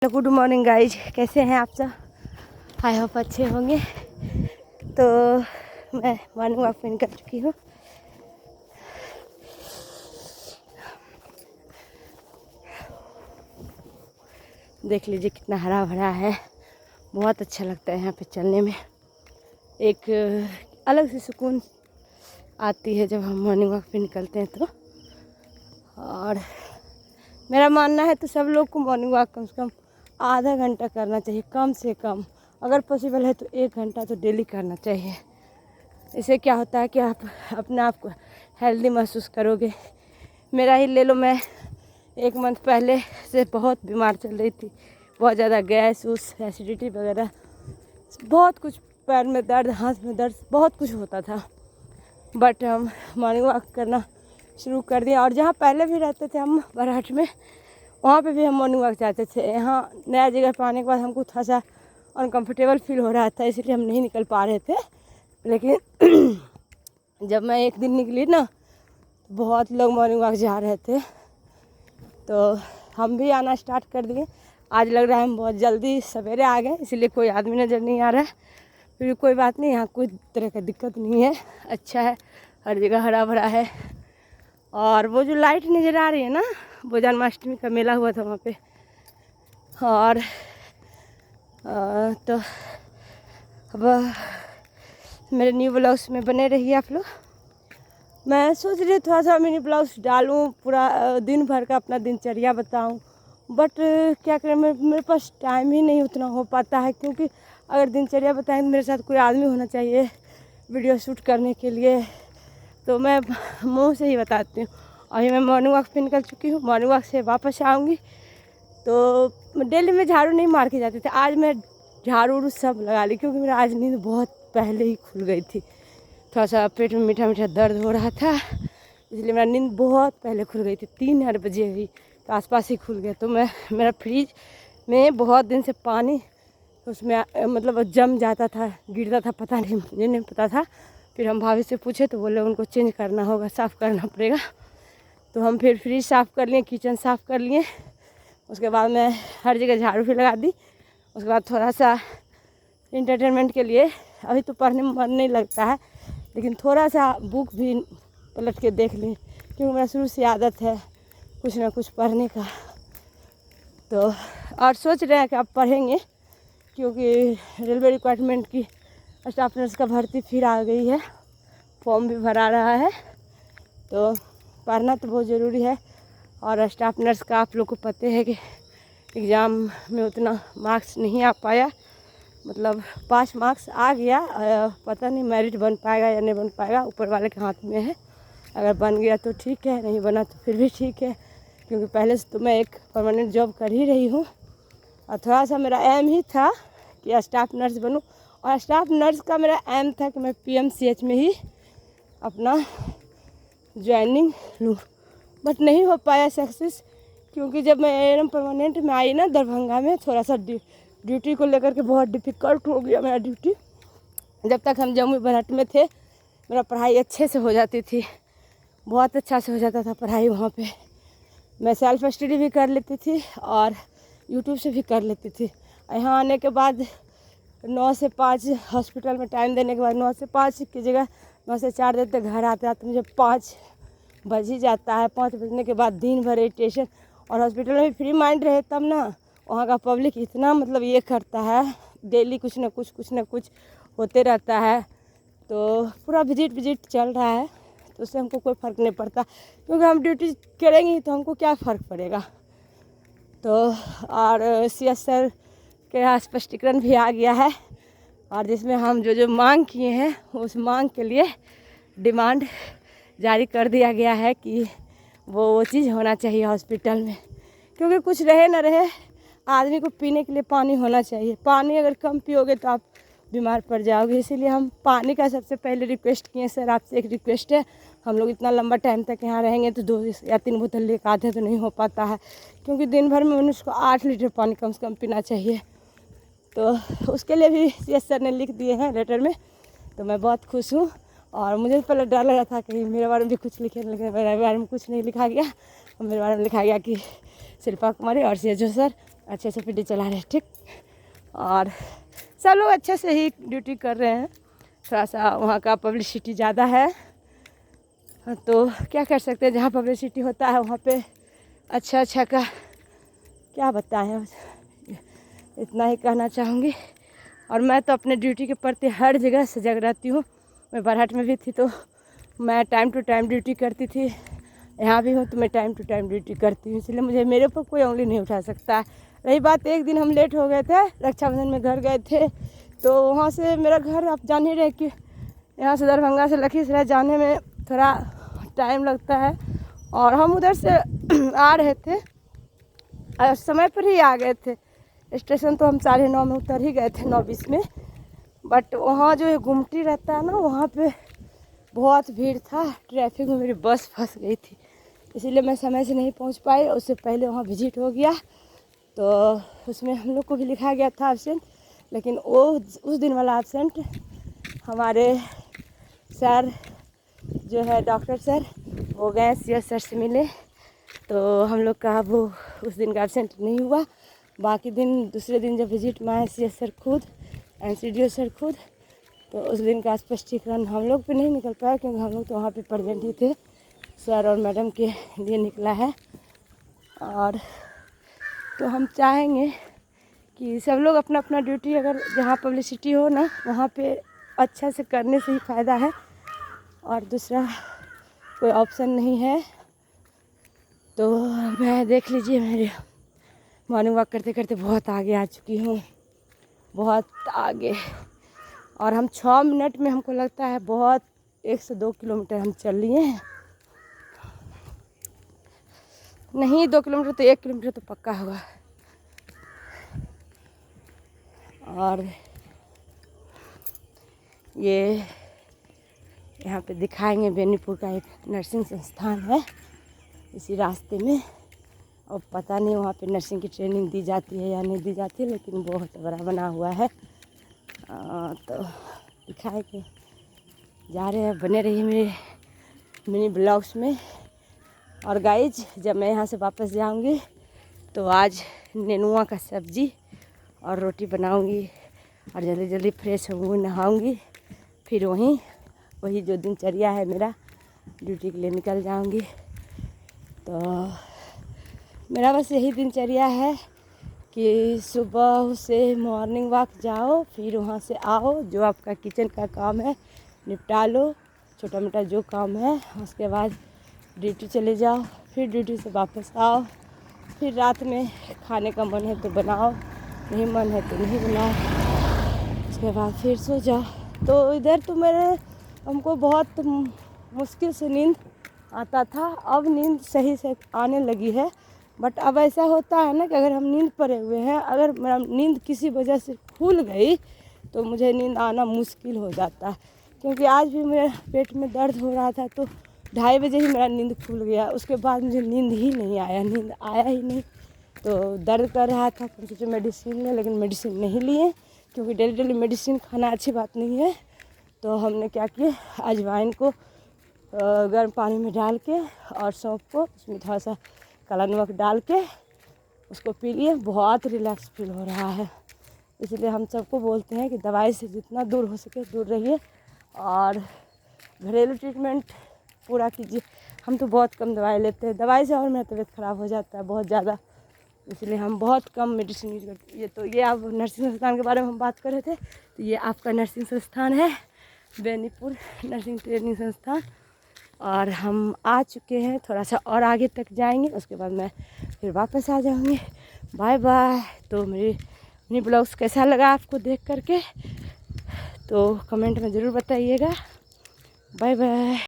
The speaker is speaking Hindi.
गुड मॉर्निंग गाइज, कैसे हैं आप सब? आई होप अच्छे होंगे। तो मैं मॉर्निंग वॉक पे निकल चुकी हूँ। देख लीजिए कितना हरा भरा है, बहुत अच्छा लगता है यहाँ पे चलने में। एक अलग सी सुकून आती है जब हम मॉर्निंग वॉक पे निकलते हैं तो। और मेरा मानना है तो सब लोग को मॉर्निंग वॉक कम से कम आधा घंटा करना चाहिए, कम से कम। अगर पॉसिबल है तो 1 घंटा तो डेली करना चाहिए। इससे क्या होता है कि आप अपने आप को हेल्दी महसूस करोगे। मेरा ही ले लो, मैं 1 मंथ पहले से बहुत बीमार चल रही थी, बहुत ज़्यादा गैस एसिडिटी वगैरह, बहुत कुछ, पैर में दर्द, हाथ में दर्द, बहुत कुछ होता था। बट हम मॉर्निंग वॉक करना शुरू कर दिया। और जहाँ पहले भी रहते थे हम बरहट में, वहाँ पे भी हम मॉर्निंग वॉक जाते थे। यहाँ नया जगह पर आने के बाद हमको थोड़ा सा अनकम्फर्टेबल फील हो रहा था, इसलिए हम नहीं निकल पा रहे थे। लेकिन जब मैं एक दिन निकली ना, बहुत लोग मॉर्निंग वॉक जा रहे थे तो हम भी आना स्टार्ट कर दिए। आज लग रहा है हम बहुत जल्दी सवेरे आ गए, इसलिए कोई आदमी नज़र नहीं आ रहा है। फिर कोई बात नहीं, यहाँ कोई तरह का दिक्कत नहीं है, अच्छा है, हर जगह हरा भरा है। और वो जो लाइट नज़र आ रही है ना, वो जन्माष्टमी का मेला हुआ था वहाँ पे। और तो अब मेरे न्यू ब्लॉग्स में बने रहिए आप लोग। मैं सोच रही थोड़ा सा मिनी ब्लॉग्स डालूँ, पूरा दिन भर का अपना दिनचर्या बताऊँ। बट क्या करें, मेरे पास टाइम ही नहीं उतना हो पाता है, क्योंकि अगर दिनचर्या बताएं तो मेरे साथ कोई आदमी होना चाहिए वीडियो शूट करने के लिए। तो मैं मुँह से ही बताती हूँ। अभी मैं मॉर्निंग वॉक पे निकल चुकी हूँ। मॉर्निंग वॉक से वापस आऊँगी तो डेली में झाड़ू नहीं मार के जाते थे, आज मैं झाड़ू सब लगा ली, क्योंकि मेरा आज नींद बहुत पहले ही खुल गई थी। थोड़ा सा पेट में मीठा मीठा दर्द हो रहा था, इसलिए मेरा नींद बहुत पहले खुल गई थी। 3 बजे ही के आसपास ही खुल गया। तो मेरा फ्रिज में बहुत दिन से पानी उसमें मतलब जम जाता था, गिरता था, पता नहीं, मुझे नहीं पता था। फिर हम भाभी से पूछे तो बोले उनको चेंज करना होगा, साफ़ करना पड़ेगा। तो हम फिर फ्रिज साफ़ कर लिए, किचन साफ़ कर लिए। उसके बाद मैं हर जगह झाड़ू भी लगा दी। उसके बाद थोड़ा सा इंटरटेनमेंट के लिए, अभी तो पढ़ने में मन नहीं लगता है, लेकिन थोड़ा सा बुक भी पलट के देख ली, क्योंकि मेरा शुरू से आदत है कुछ ना कुछ पढ़ने का। तो और सोच रहे हैं कि अब पढ़ेंगे, क्योंकि रेलवे रिक्वायरमेंट की स्टाफ नर्स का भर्ती फिर आ गई है, फॉर्म भी भरा रहा है। तो पढ़ना तो बहुत ज़रूरी है। और स्टाफ नर्स का आप लोग को पता है कि एग्ज़ाम में उतना मार्क्स नहीं आ पाया, मतलब 5 मार्क्स आ गया। पता नहीं मेरिट बन पाएगा या नहीं बन पाएगा, ऊपर वाले के हाथ में है। अगर बन गया तो ठीक है, नहीं बना तो फिर भी ठीक है, क्योंकि पहले से तो मैं एक परमानेंट जॉब कर ही रही हूँ। और थोड़ा सा मेरा एम ही था कि स्टाफ नर्स बनूँ, और स्टाफ नर्स का मेरा एम था कि मैं PMCH में ही अपना ज्वाइनिंग लूँ। बट नहीं हो पाया सक्सेस, क्योंकि जब मैं ANM परमानेंट में आई ना दरभंगा में, थोड़ा सा ड्यूटी को लेकर के बहुत डिफ़िकल्ट हो गया मेरा ड्यूटी। जब तक हम जम्मू बरहट में थे, मेरा पढ़ाई अच्छे से हो जाती थी, बहुत अच्छा से हो जाता था पढ़ाई वहाँ पे। मैं सेल्फ स्टडी भी कर लेती थी और यूट्यूब से भी कर लेती थी। यहाँ आने के बाद 9 से 5 हॉस्पिटल में टाइम देने के बाद 9 से 5 की जगह 9 से 4 देते, घर आते आते मुझे 5 बज ही जाता है। 5 बजने के बाद दिन भर इरिटेशन, और हॉस्पिटल में भी फ्री माइंड रहे तब ना, वहाँ का पब्लिक इतना मतलब ये करता है, डेली कुछ ना कुछ होते रहता है। तो पूरा विजिट चल रहा है, तो उससे हमको कोई फ़र्क नहीं पड़ता, क्योंकि हम ड्यूटी करेंगे तो हमको क्या फ़र्क पड़ेगा। तो और CS सर के स्पष्टीकरण भी आ गया है, और जिसमें हम जो मांग किए हैं उस मांग के लिए डिमांड जारी कर दिया गया है कि वो चीज़ होना चाहिए हॉस्पिटल में। क्योंकि कुछ रहे ना रहे, आदमी को पीने के लिए पानी होना चाहिए। पानी अगर कम पियोगे तो आप बीमार पड़ जाओगे। इसीलिए हम पानी का सबसे पहले रिक्वेस्ट किए, सर आपसे एक रिक्वेस्ट है, हम लोग इतना लंबा टाइम तक यहाँ रहेंगे तो 2 या 3 बोतल लेकर आधे तो नहीं हो पाता है, क्योंकि दिन भर में मनुष्य को 8 लीटर पानी कम से कम पीना चाहिए। तो उसके लिए भी CS सर ने लिख दिए हैं लेटर में, तो मैं बहुत खुश हूँ। और मुझे पहले डर लगा था कि मेरे बारे में भी कुछ लिखे, लेकिन मेरे बारे में कुछ नहीं लिखा गया। और मेरे बारे में लिखा गया कि शिल्पा कुमारी और CHO सर अच्छे से पीटी चला रहे हैं, ठीक। और सब लोग अच्छे से ही ड्यूटी कर रहे हैं। थोड़ा सा वहाँ का पब्लिसिटी ज़्यादा है, तो क्या कर सकते हैं, जहाँ पब्लिसिटी होता है वहाँ पे अच्छा का क्या बताएं, इतना ही कहना चाहूँगी। और मैं तो अपने ड्यूटी के प्रति हर जगह सजग रहती हूँ। मैं बरहट में भी थी तो मैं टाइम टू टाइम ड्यूटी करती थी, यहाँ भी हूँ तो मैं टाइम टू टाइम ड्यूटी करती हूँ, इसलिए मुझे मेरे ऊपर कोई उंगली नहीं उठा सकता है। रही बात, एक दिन हम लेट हो गए थे, रक्षाबंधन में घर गए थे, तो वहाँ से मेरा घर आप जान ही रहे कि यहाँ से दरभंगा से लखीसराय जाने में थोड़ा टाइम लगता है। और हम उधर से आ रहे थे, समय पर ही आ गए थे। स्टेशन तो हम 9:30 में उतर ही गए थे, 9:20 में। बट वहाँ जो गुमटी रहता है ना, वहाँ पे बहुत भीड़ था, ट्रैफिक में मेरी बस फंस गई थी, इसीलिए मैं समय से नहीं पहुँच पाई। उससे पहले वहाँ विजिट हो गया, तो उसमें हम लोग को भी लिखा गया था एब्सेंट, लेकिन वो उस दिन वाला एब्सेंट हमारे सर जो है डॉक्टर सर, वो गए CS सर से मिले, तो हम लोग का वो उस दिन का एब्सेंट नहीं हुआ। बाकी दिन दूसरे दिन जब विजिट में आए CS सर खुद, NCDO सर खुद, तो उस दिन का स्पष्टीकरण हम लोग पे नहीं निकल पाया, क्योंकि हम लोग तो वहाँ पे प्रेजेंट ही थे। सर और मैडम के लिए निकला है। और तो हम चाहेंगे कि सब लोग अपना अपना ड्यूटी, अगर जहाँ पब्लिसिटी हो ना वहाँ पे अच्छा से करने से ही फ़ायदा है, और दूसरा कोई ऑप्शन नहीं है। तो मैं देख लीजिए, मेरे मॉर्निंग वॉक करते करते बहुत आगे आ चुकी हूँ, बहुत आगे। और हम 6 मिनट में, हमको लगता है बहुत 1 से 2 किलोमीटर हम चल लिए हैं। नहीं 2 किलोमीटर तो 1 किलोमीटर तो पक्का होगा। और ये यहाँ पे दिखाएंगे, बेनीपुर का एक नर्सिंग संस्थान है इसी रास्ते में। और पता नहीं वहाँ पे नर्सिंग की ट्रेनिंग दी जाती है या नहीं दी जाती है, लेकिन बहुत बड़ा बना हुआ है। तो दिखाए के जा रहे हैं, बने रहिए मेरे मिनी ब्लॉग्स में। और गाइज, जब मैं यहाँ से वापस जाऊँगी तो आज नेनुआ का सब्जी और रोटी बनाऊँगी, और जल्दी जल्दी फ्रेश होंगी, नहाऊँगी, फिर वही जो दिनचर्या है मेरा, ड्यूटी के लिए निकल जाऊँगी। तो मेरा बस यही दिनचर्या है कि सुबह से मॉर्निंग वॉक जाओ, फिर वहाँ से आओ, जो आपका किचन का काम है निपटा लो, छोटा मोटा जो काम है, उसके बाद ड्यूटी चले जाओ, फिर ड्यूटी से वापस आओ, फिर रात में खाने का मन है तो बनाओ, नहीं मन है तो नहीं बनाओ, उसके बाद फिर सो जाओ। तो इधर तो हमको बहुत मुश्किल से नींद आता था, अब नींद सही से आने लगी है। बट अब ऐसा होता है ना कि अगर हम नींद पड़े हुए हैं, अगर मेरा नींद किसी वजह से खुल गई तो मुझे नींद आना मुश्किल हो जाता है। क्योंकि आज भी मेरे पेट में दर्द हो रहा था, तो 2:30 बजे ही मेरा नींद खुल गया, उसके बाद मुझे नींद ही नहीं आया, नींद आया ही नहीं। तो दर्द कर रहा था, तो सोचे मेडिसिन लें, लेकिन मेडिसिन नहीं लिए, क्योंकि डेली डेली मेडिसिन खाना अच्छी बात नहीं है। तो हमने क्या किया, अजवाइन को गर्म पानी में डाल के और सौंफ को उसमें थोड़ा सा काला नमक डाल के उसको पी लिए, बहुत रिलैक्स फील हो रहा है। इसलिए हम सबको बोलते हैं कि दवाई से जितना दूर हो सके दूर रहिए, और घरेलू ट्रीटमेंट पूरा कीजिए। हम तो बहुत कम दवाई लेते हैं, दवाई से और मेरा तबीयत ख़राब हो जाता है बहुत ज़्यादा, इसलिए हम बहुत कम मेडिसिन यूज करते हैं। ये आप नर्सिंग संस्थान के बारे में हम बात कर रहे थे, तो ये आपका नर्सिंग संस्थान है, बेनीपुर नर्सिंग ट्रेनिंग संस्थान। और हम आ चुके हैं, थोड़ा सा और आगे तक जाएंगे, उसके बाद मैं फिर वापस आ जाऊंगी। Bye bye. तो मेरी ब्लॉग्स कैसा लगा आपको देख करके, तो कमेंट में ज़रूर बताइएगा। Bye bye.